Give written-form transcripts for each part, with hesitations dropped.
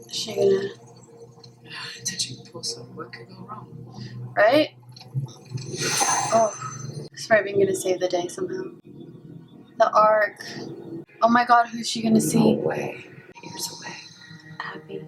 Is she gonna... Touching the pulse of what could go wrong? Right? Oh, it's probably gonna save the day somehow. The Ark. Oh my god, who's she gonna see? No way. Here's a way. Abby.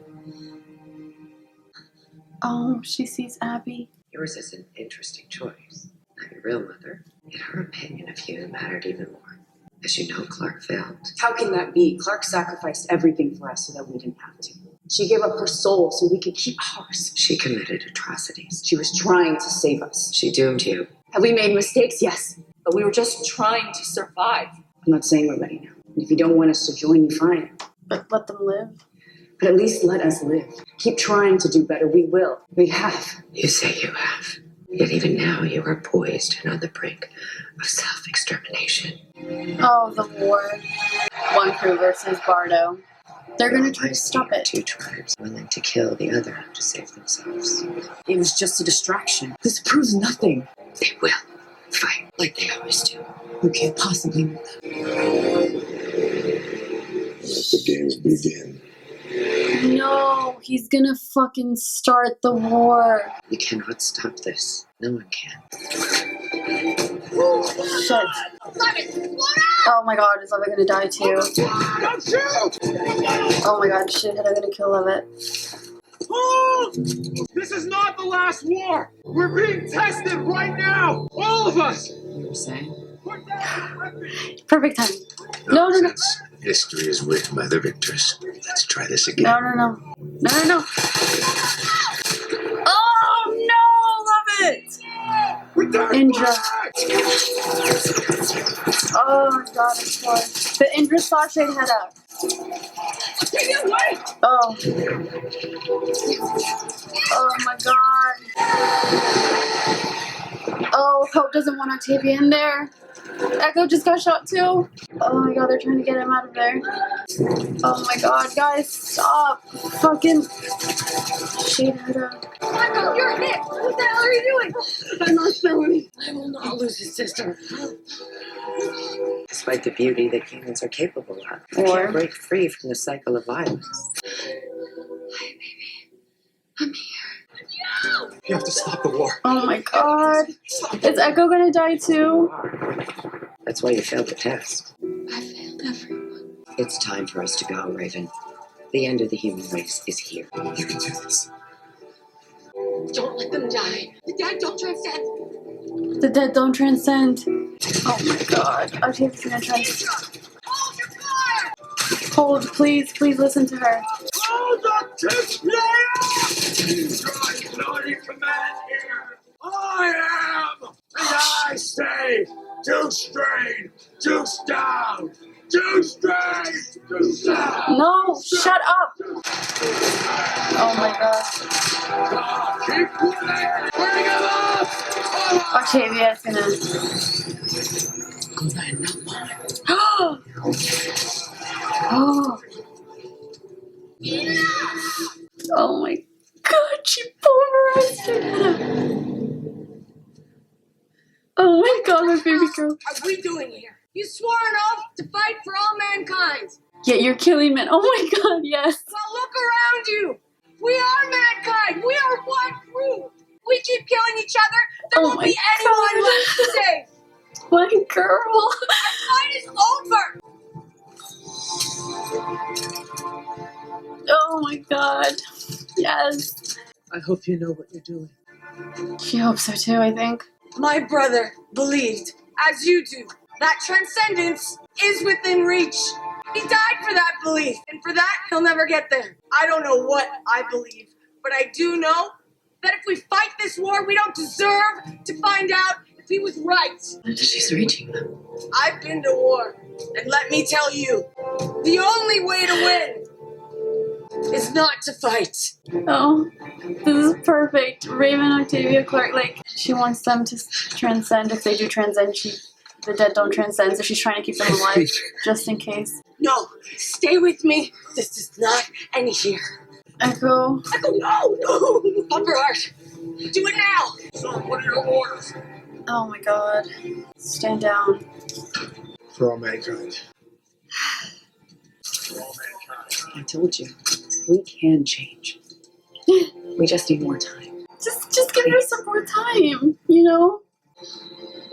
Oh, she sees Abby. Yours is an interesting choice. Not your real mother. Yet her opinion of you mattered even more. As you know, Clark failed. How can that be? Clark sacrificed everything for us so that we didn't have to. She gave up her soul so we could keep ours. She committed atrocities. She was trying to save us. She doomed you. Have we made mistakes? Yes. But we were just trying to survive. I'm not saying we're ready now. And if you don't want us to join you, fine. But let them live. But at least let us live. Keep trying to do better. We will. We have. You say you have. Yet even now you are poised and on the brink of self-extermination. Oh, the war. One crew versus Bardo. They're gonna try to stop it. Two tribes willing to kill the other to save themselves. It was just a distraction. This proves nothing. They will fight like they always do. You can't possibly know that. Let the games begin. No, he's gonna fucking start the war. You cannot stop this. No one can. Shit. Oh my god, is Levitt gonna die too? Don't shoot! Oh my god, shit, they're gonna kill Levitt. Oh! This is not the last war! We're being tested right now! All of us! You were saying? Put down the weapons! Perfect time. No. Nonsense. History is written by the victors. Let's try this again. No. Oh no, Levitt! Indra. Oh my god, I'm sorry. The Indra saw straight head up. Oh. Oh my god. Oh, Hope doesn't want Octavia in there. Echo just got shot too. Oh my god, they're trying to get him out of there. Oh my god, guys, stop. Fucking shade head up. Echo, you're hit! What the hell are you doing? I'm not throwing. I will not lose his sister. Despite the beauty that humans are capable of, you Or- can't break free from the cycle of violence. Hi, baby. I'm here. You have to stop the war. Oh my god. Is Echo gonna die too? That's why you failed the test. I failed everyone. It's time for us to go, Raven. The end of the human race is here. You can do this. Don't let them die. The dead don't transcend. The dead don't transcend. Oh my god. Octavia's gonna try to... Hold your fire! Hold, please listen to her. Hold up to player! You're not in command here. I am! And I say, juice drain, juice down, juice drain, juice down. No, shut up. Oh my god. Keep playing! Bring him up! Octavia's gonna... Good night, not mine. Oh. Oh my god, she pulverized her head. Oh my god, my baby girl. What are we doing here? You swore an oath to fight for all mankind. Yeah, you're killing men. Oh my god, yes. Well, look around you. We are mankind. We are one group. We keep killing each other. There Oh won't my be anyone God. left to save. My girl. The fight is over. Oh my god. Yes. I hope you know what you're doing. She hopes so too, I think. My brother believed, as you do, that transcendence is within reach. He died for that belief, and for that, he'll never get there. I don't know what I believe, but I do know that if we fight this war, we don't deserve to find out if he was right. She's reaching them. I've been to war, and let me tell you, the only way to win is not to fight. Oh, this is perfect. Raven, Octavia, Clark, like, she wants them to transcend. If they do transcend, the dead don't transcend, so she's trying to keep them alive, just in case. No, stay with me. This does not end here. Echo. Echo, no! Upper heart. Do it now. Sir, what are your orders? Oh my god. Stand down. For all mankind. For all mankind. I told you. We can change. We just need more time. Just give her some more time, you know?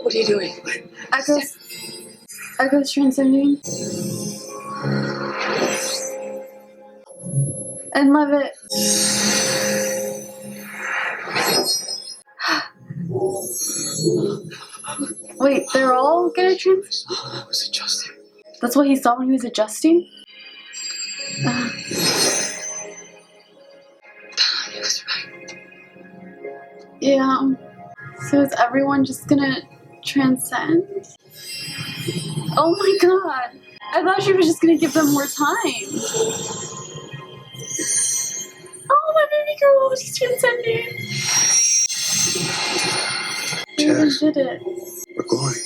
What are you doing? Echoes transcending. And Levitt. Wait, they're all gonna trans? I was adjusting. That's what he saw when he was adjusting? He was right. Yeah. So is everyone just gonna transcend? Oh my god. I thought she was just gonna give them more time. Oh, my baby girl, she's transcending. They even did it. We're going.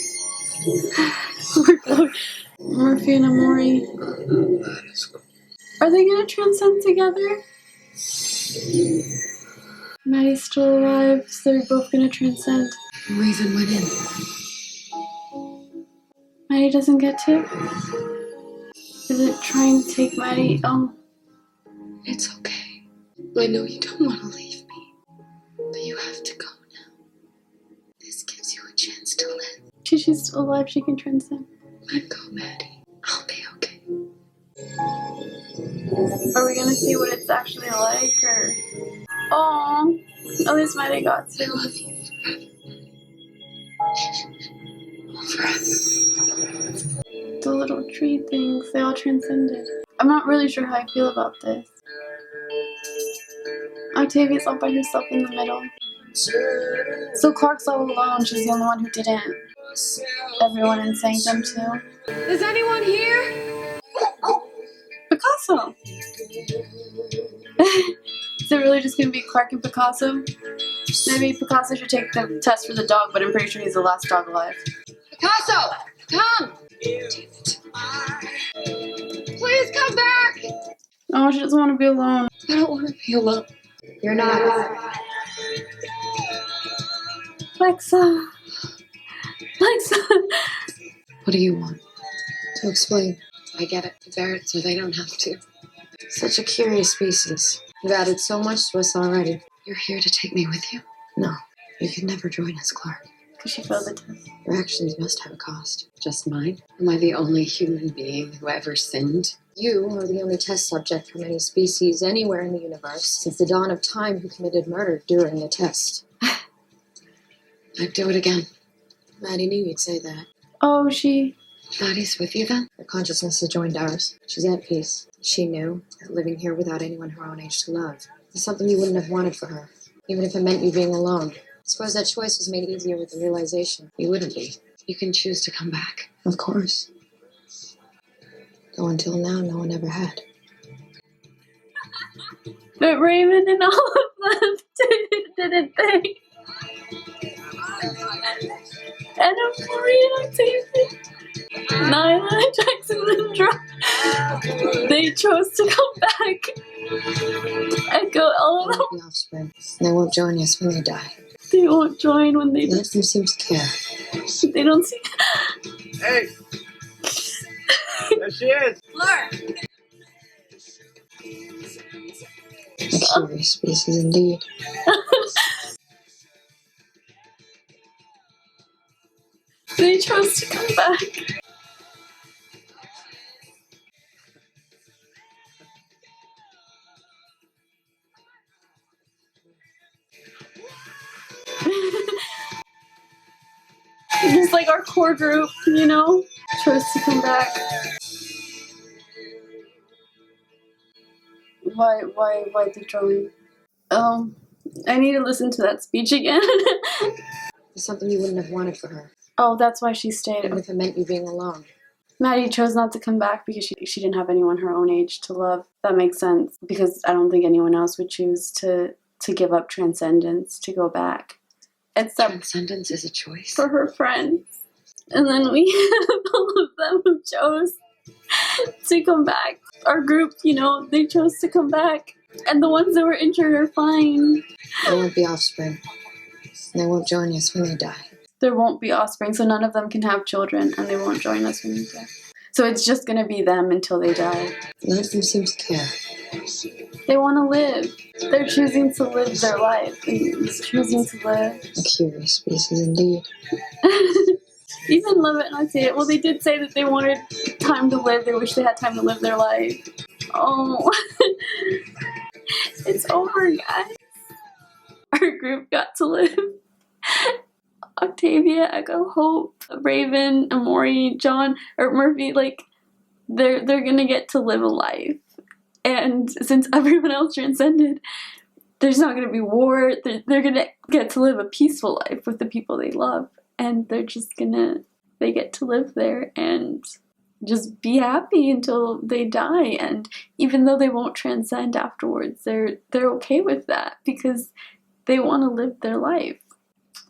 We're going. Murphy and Amori. That is cool. Are they gonna transcend together? Maddie's still alive, so they're both gonna transcend. Raven went in. Maddie doesn't get to? Is it trying to take Maddie? Oh. It's okay. I know you don't want to leave me, but you have to go now. This gives you a chance to live. She's still alive, she can transcend. Let go, Maddie. I'll be okay. Are we gonna see what it's actually like, or? Oh, at least Maddie got I to. love you forever. The little tree things, they all transcended. I'm not really sure how I feel about this. Octavia's all by herself in the middle. So Clark's all alone, she's the only one who didn't. Everyone in Sanctum too. Is anyone here? Picasso! Is it really just gonna be Clark and Picasso? Maybe Picasso should take the test for the dog, but I'm pretty sure he's the last dog alive. Picasso, come! Please come back! Oh, she doesn't want to be alone. I don't want to be alone. You're not. Lexa! Lexa! What do you want? To explain. I get it. Bear it so they don't have to. Such a curious species. You've added so much to us already. You're here to take me with you? No. You could never join us, Clark. Because she failed the test. Your actions must have a cost. Just mine? Am I the only human being who ever sinned? You are the only test subject from any species anywhere in the universe since the dawn of time who committed murder during the test. I'd do it again. Maddie knew you'd say that. Oh, she... Maddie's with you then? Her consciousness has joined ours. She's at peace. She knew that living here without anyone her own age to love is something you wouldn't have wanted for her, even if it meant you being alone. Suppose that choice was made easier with the realization you wouldn't be. You can choose to come back. Of course. Though until now, no one ever had. But Raymond and all of them didn't they? And Amori and Octavia. Nyla, Jackson, and Dra. They chose to come back. Echo, all of them. The offspring. They won't join us when they die. They won't join when they... None of them seem to care. They don't see... Hey! There she is! Fleur! A curious species indeed. They chose to come back. Just like our core group, you know, chose to come back. Why the drawing? I need to listen to that speech again. It's something you wouldn't have wanted for her, Oh, that's why she stayed. even if it meant you being alone. Maddie chose not to come back because she didn't have anyone her own age to love. That makes sense, because I don't think anyone else would choose to give up transcendence to go back. Except Transcendence is a choice. for her friends. And then we have all of them who chose to come back. Our group, you know, they chose to come back. And the ones that were injured are fine. They won't be offspring. They won't join us when they die. There won't be offspring, so none of them can have children, and they won't join us when they die. So it's just gonna be them until they die. None of them seem to care. They want to live. They're choosing to live their life. And choosing to live. A curious species indeed. Even Lovett and Octavia, well, they did say that they wanted time to live. They wish they had time to live their life. Oh. It's over, guys. Our group got to live. Octavia, Echo, Hope, Raven, Amori, John, or Murphy, like, they're gonna get to live a life. And since everyone else transcended, there's not gonna be war. They're gonna get to live a peaceful life with the people they love. And they get to live there and just be happy until they die. And even though they won't transcend afterwards, they're okay with that because they want to live their life.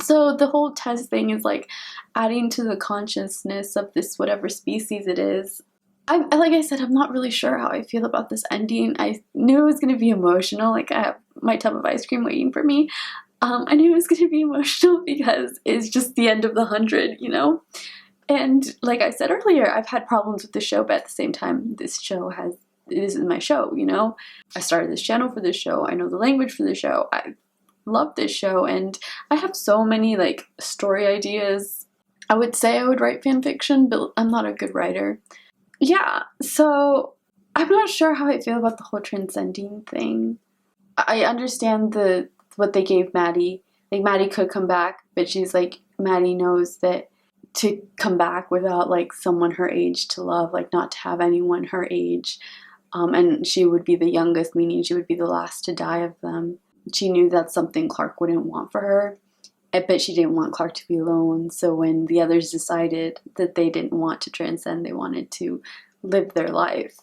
So the whole test thing is like adding to the consciousness of this whatever species it is. Like I said, I'm not really sure how I feel about this ending. I knew it was going to be emotional. Like, I have my tub of ice cream waiting for me. I knew it was going to be emotional because it's just the end of the 100, you know? And like I said earlier, I've had problems with the show, but at the same time, this is my show, you know? I started this channel for this show. I know the language for the show. I love this show, and I have so many, like, story ideas. I would say I would write fan fiction, but I'm not a good writer. Yeah, so I'm not sure how I feel about the whole transcending thing. I understand what they gave Maddie. Like, Maddie could come back, but she's like, Maddie knows that to come back without, like, someone her age to love, like, not to have anyone her age, and she would be the youngest, meaning she would be the last to die of them. She knew that's something Clark wouldn't want for her. I bet she didn't want Clark to be alone, so when the others decided that they didn't want to transcend, they wanted to live their life,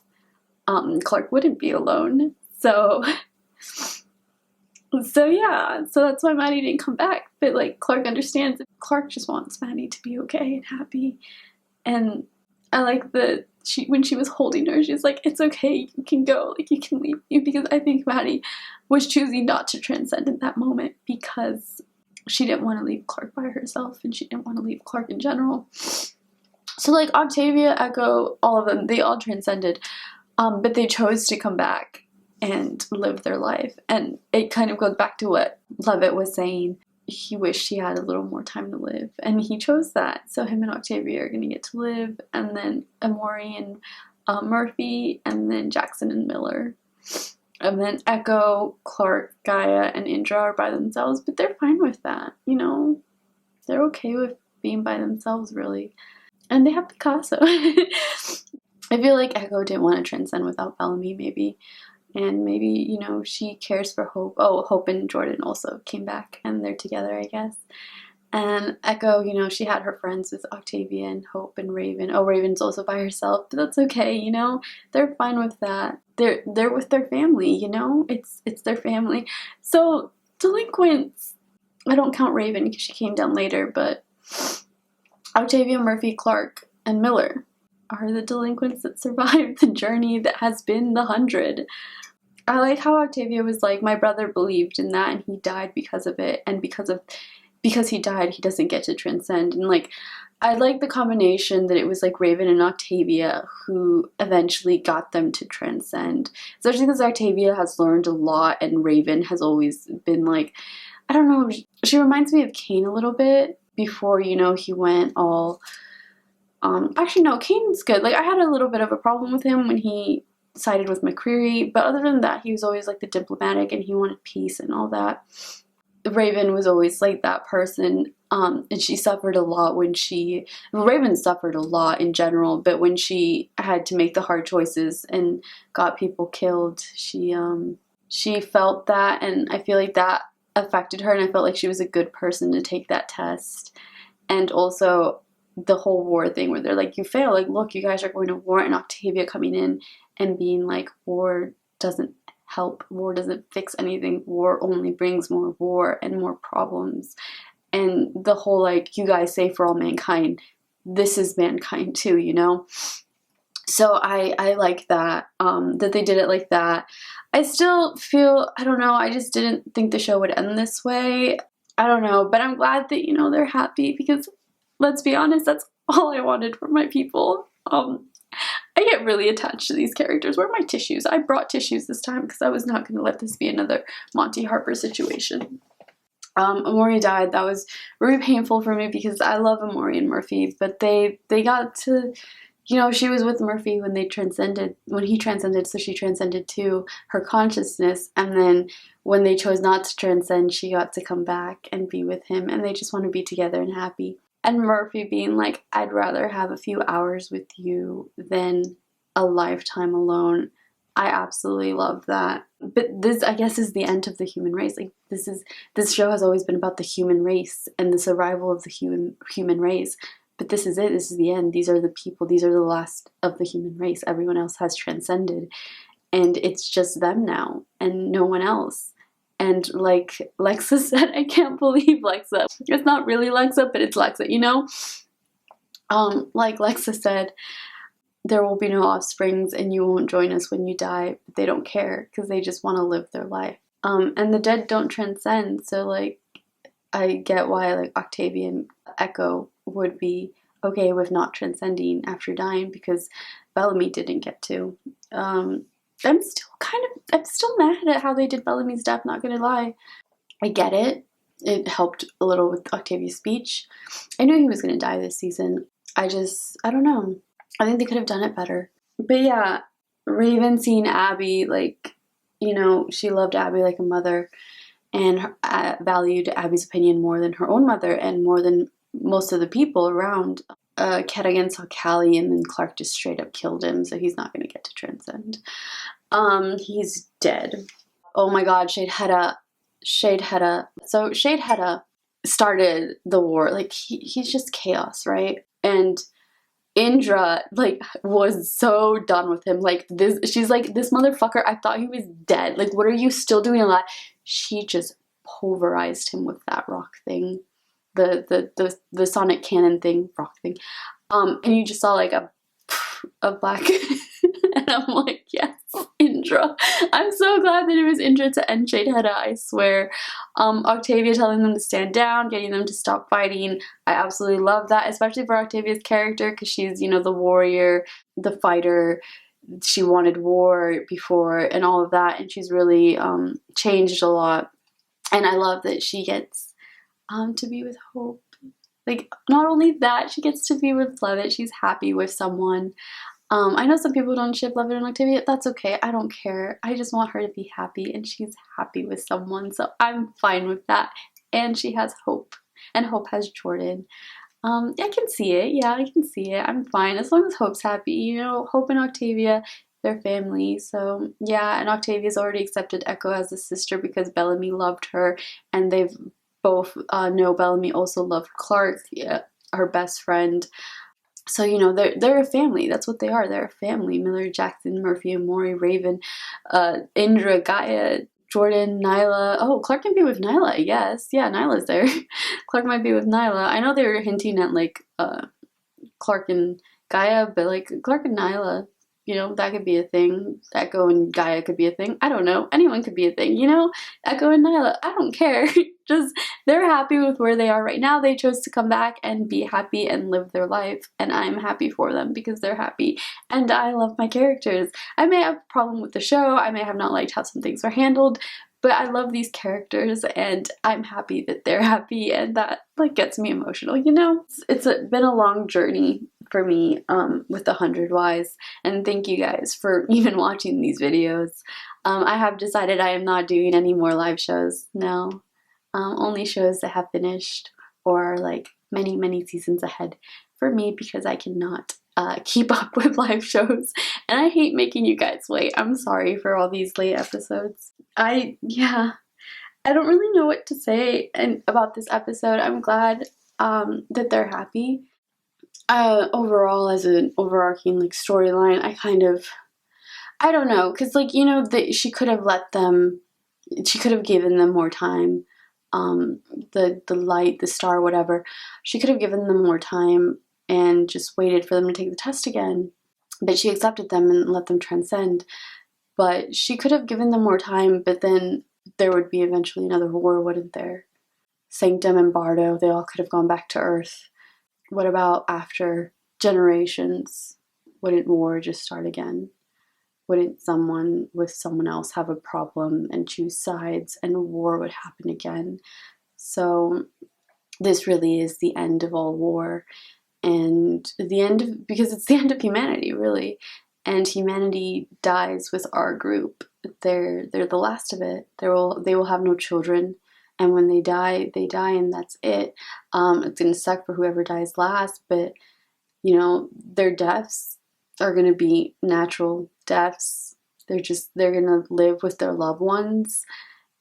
Clark wouldn't be alone. So yeah, so that's why Maddie didn't come back. But, like, Clark understands that Clark just wants Maddie to be okay and happy. And I like that when she was holding her, she's like, it's okay, you can go, like, you can leave me, because I think Maddie was choosing not to transcend in that moment because she didn't want to leave Clark by herself, and she didn't want to leave Clark in general. So, like, Octavia, Echo, all of them, they all transcended, but they chose to come back and live their life. And it kind of goes back to what Lovett was saying. He wished he had a little more time to live, and he chose that. So him and Octavia are going to get to live, and then Amori and Murphy, and then Jackson and Miller. And then Echo, Clark, Gaia, and Indra are by themselves, but they're fine with that, you know? They're okay with being by themselves, really. And they have Picasso. I feel like Echo didn't want to transcend without Bellamy, maybe. And maybe, you know, she cares for Hope. Oh, Hope and Jordan also came back, and they're together, I guess. And Echo, you know, she had her friends with Octavia and Hope and Raven. Oh, Raven's also by herself, but that's okay, you know? They're fine with that. They're with their family, you know? It's their family. So, delinquents, I don't count Raven because she came down later, but Octavia, Murphy, Clark, and Miller are the delinquents that survived the journey that has been the 100. I like how Octavia was like, my brother believed in that and he died because of it, and because he died, he doesn't get to transcend. And, like, I like the combination that it was, like, Raven and Octavia who eventually got them to transcend. Especially because Octavia has learned a lot, and Raven has always been, like, I don't know, she reminds me of Cain a little bit before, you know, he went all, actually, no, Cain's good. Like, I had a little bit of a problem with him when he sided with McCreary, but other than that, he was always, like, the diplomatic, and he wanted peace and all that. Raven was always, like, that person, and she suffered a lot Raven suffered a lot in general, but when she had to make the hard choices and got people killed, she felt that, and I feel like that affected her, and I felt like she was a good person to take that test. And also the whole war thing where they're like, you fail, like, look, you guys are going to war, and Octavia coming in and being like, war doesn't help, war doesn't fix anything, war only brings more war and more problems. And the whole, like, you guys say for all mankind, this is mankind too, you know? So I like that, that they did it like that. I still feel, I don't know, I just didn't think the show would end this way. I don't know, but I'm glad that, you know, they're happy, because let's be honest, that's all I wanted from my people. I get really attached to these characters. Where are my tissues? I brought tissues this time because I was not going to let this be another Monty Harper situation. Amori died. That was really painful for me because I love Amori and Murphy, but they got to, you know, she was with Murphy when he transcended, so she transcended to her consciousness, and then when they chose not to transcend, she got to come back and be with him, and they just want to be together and happy. And Murphy being like, I'd rather have a few hours with you than a lifetime alone. I absolutely love that. But this, I guess, is the end of the human race. Like, this show has always been about the human race and the survival of the human race. But this is it. This is the end. These are the people. These are the last of the human race. Everyone else has transcended. And it's just them now and no one else. And like Lexa said, I can't believe Lexa. It's not really Lexa, but it's Lexa, you know? Like Lexa said, there will be no offsprings and you won't join us when you die. But they don't care because they just want to live their life. And the dead don't transcend. So like, I get why like Octavia and Echo would be okay with not transcending after dying because Bellamy didn't get to. I'm still mad at how they did Bellamy's death, not gonna lie. I get it. It helped a little with Octavia's speech. I knew he was gonna die this season. I don't know. I think they could have done it better. But yeah, Raven seeing Abby, like, you know, she loved Abby like a mother and valued Abby's opinion more than her own mother and more than most of the people around. Cadigan saw Callie and then Clark just straight up killed him, so he's not gonna get to transcend. He's dead. Oh my god, Shade Hedda. So Shade Hedda started the war. Like, he's just chaos, right? And Indra, like, was so done with him. Like, she's like, this motherfucker, I thought he was dead. Like, what are you still doing alive? She just pulverized him with that rock thing. The sonic cannon thing, rock thing. And you just saw like a black and I'm like, yes, Indra. I'm so glad that it was Indra to end Shade Hedda, I swear. Octavia telling them to stand down, getting them to stop fighting. I absolutely love that, especially for Octavia's character, because she's, you know, the warrior, the fighter. She wanted war before and all of that, and she's really changed a lot. And I love that she gets to be with Hope. Like, not only that, she gets to be with Levitt. She's happy with someone. I know some people don't ship Levitt and Octavia. That's okay. I don't care. I just want her to be happy, and she's happy with someone, so I'm fine with that. And she has Hope, and Hope has Jordan. I can see it. Yeah, I can see it. I'm fine as long as Hope's happy. You know, Hope and Octavia, they're family. So yeah, and Octavia's already accepted Echo as a sister because Bellamy loved her, and they've both know Bellamy also loved Clark, her best friend. So, you know, they're a family. That's what they are. They're a family. Miller, Jackson, Murphy, Amori, Raven, Indra, Gaia, Jordan, Nyla. Oh, Clark can be with Nyla, I guess. Yeah, Nyla's there. Clark might be with Nyla. I know they were hinting at, like, Clark and Gaia, but, like, Clark and Nyla, you know, that could be a thing. Echo and Gaia could be a thing. I don't know. Anyone could be a thing, you know? Echo and Nyla, I don't care. Just, they're happy with where they are right now. They chose to come back and be happy and live their life. And I'm happy for them because they're happy. And I love my characters. I may have a problem with the show. I may have not liked how some things are handled. But I love these characters and I'm happy that they're happy. And that, like, gets me emotional, you know? It's been a long journey for me with the 100 Whys, and thank you guys for even watching these videos. I have decided I am not doing any more live shows now. Only shows that have finished or like many seasons ahead for me because I cannot keep up with live shows, and I hate making you guys wait. I'm sorry for all these late episodes. I don't really know what to say about this episode. I'm glad that they're happy. Overall, as an overarching like storyline, I don't know, because like, you know, she could have given them more time. The light, the star, whatever, she could have given them more time and just waited for them to take the test again. But she accepted them and let them transcend. But she could have given them more time, but then there would be eventually another war, wouldn't there? Sanctum and Bardo, they all could have gone back to Earth. What about after generations? wouldn't war just start again? Wouldn't someone with someone else have a problem and choose sides, and war would happen again? So this really is the end of all war, and the end of, because it's the end of humanity, really. And humanity dies with our group. They're the last of it. They will have no children, and when they die, and that's it. It's gonna suck for whoever dies last, but you know, their deaths are gonna be natural deaths. They're gonna live with their loved ones,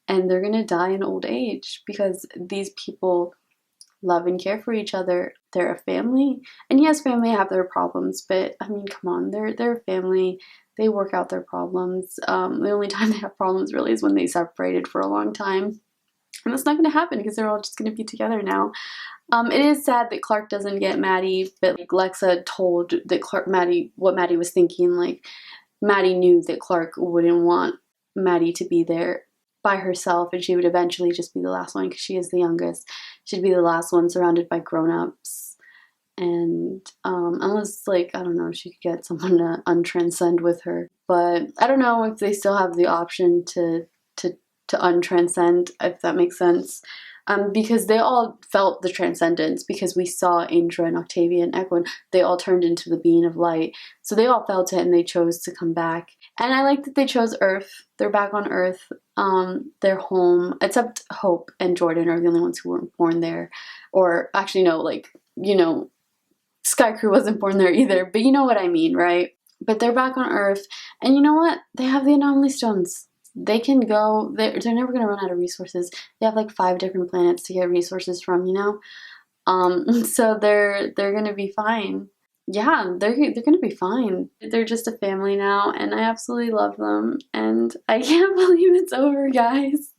and they're gonna die in old age, because these people love and care for each other. They're a family, and yes, family have their problems, but I mean, come on, they're a family. They work out their problems. The only time they have problems really is when they separated for a long time, and that's not going to happen because they're all just going to be together now. It is sad that Clark doesn't get Maddie, but like Lexa told that what Maddie was thinking. Like, Maddie knew that Clark wouldn't want Maddie to be there by herself, and she would eventually just be the last one because she is the youngest. She'd be the last one surrounded by grown-ups, and unless, like, I don't know, she could get someone to untranscend with her. But I don't know if they still have the option to untranscend, if that makes sense. Because they all felt the transcendence, because we saw Indra and Octavia and Echo, they all turned into the being of light. So they all felt it, and they chose to come back. And I like that they chose Earth. They're back on Earth. They're home, except Hope and Jordan are the only ones who weren't born there. Or actually, no, like, you know, Sky Crew wasn't born there either, but you know what I mean, right? But they're back on Earth, and you know what? They have the anomaly stones. They can go, they're never going to run out of resources. They have like 5 different planets to get resources from, you know? So they're going to be fine. Yeah, they're going to be fine. They're just a family now, and I absolutely love them, and I can't believe it's over, guys.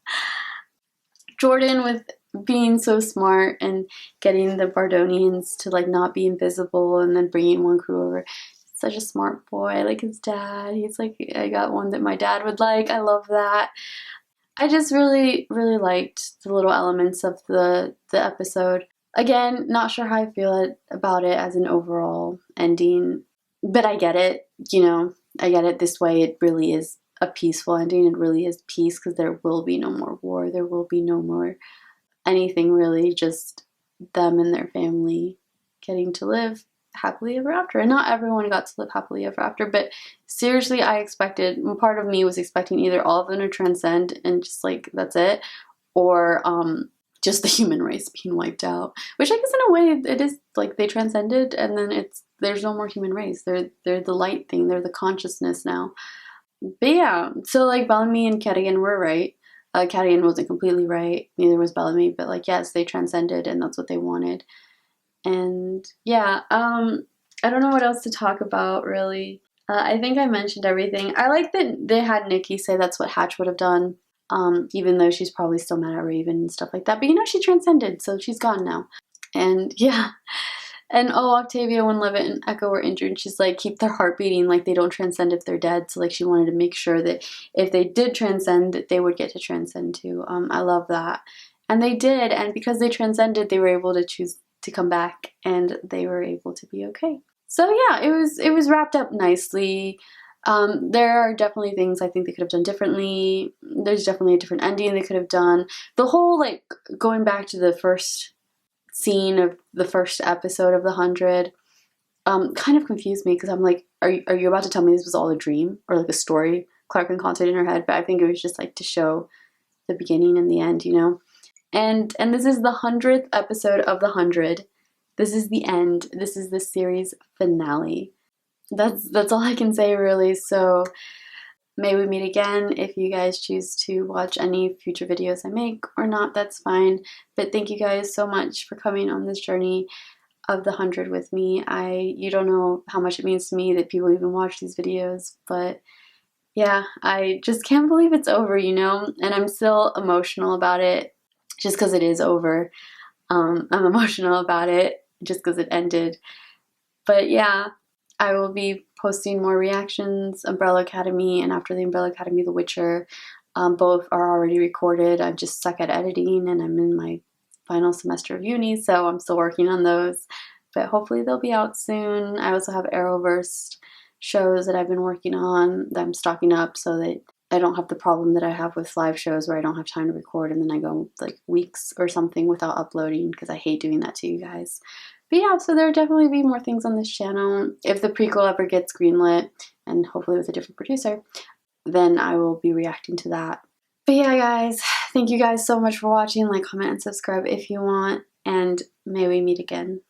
Jordan, with being so smart and getting the Bardonians to like not be invisible, and then bringing one crew over. Such a smart boy, like his dad. He's like, I got one that my dad would like. I love that. I just really, really liked the little elements of the episode. Again, not sure how I feel about it as an overall ending, but I get it. You know, I get it this way. It really is a peaceful ending. It really is peace, because there will be no more war. There will be no more anything, really. Just them and their family getting to live happily ever after. And not everyone got to live happily ever after, but seriously, I expected, part of me was expecting either all of them to transcend and just like that's it, or just the human race being wiped out, which I guess in a way it is, like they transcended and then there's no more human race. They're the light thing, they're the consciousness now. But yeah, so like Bellamy and Cadigan were right. Cadigan wasn't completely right, neither was Bellamy, but like yes, they transcended and that's what they wanted. And yeah, I don't know what else to talk about, really. I think I mentioned everything. I like that they had Nikki say that's what Hatch would have done, even though she's probably still mad at Raven and stuff like that. But you know, she transcended, so she's gone now. And yeah. And oh, Octavia, when Levitt and Echo were injured, she's like, keep their heart beating, like they don't transcend if they're dead. So like she wanted to make sure that if they did transcend, that they would get to transcend too. I love that. And they did, and because they transcended, they were able to choose to come back, and they were able to be okay. So yeah, it was wrapped up nicely. There are definitely things I think they could have done differently. There's definitely a different ending they could have done. The whole like going back to the first scene of the first episode of the 100 kind of confused me, because I'm like, are you about to tell me this was all a dream or like a story Clark concocted in her head? But I think it was just like to show the beginning and the end, you know. And this is the 100th episode of the 100. This is the end. This is the series finale. That's all I can say, really. So may we meet again. If you guys choose to watch any future videos I make or not, that's fine. But thank you guys so much for coming on this journey of the 100 with me. You don't know how much it means to me that people even watch these videos, but yeah, I just can't believe it's over, you know. And I'm still emotional about it. Just because it is over. I'm emotional about it just because it ended. But yeah, I will be posting more reactions, Umbrella Academy, and after the Umbrella Academy, The Witcher. Both are already recorded. I just suck at editing, and I'm in my final semester of uni, so I'm still working on those. But hopefully they'll be out soon. I also have Arrowverse shows that I've been working on that I'm stocking up so that I don't have the problem that I have with live shows where I don't have time to record and then I go like weeks or something without uploading because I hate doing that to you guys. But yeah, so there'll definitely be more things on this channel. If the prequel ever gets greenlit, and hopefully with a different producer, then I will be reacting to that. But yeah, guys, thank you guys so much for watching. Like, comment, and subscribe if you want, and may we meet again.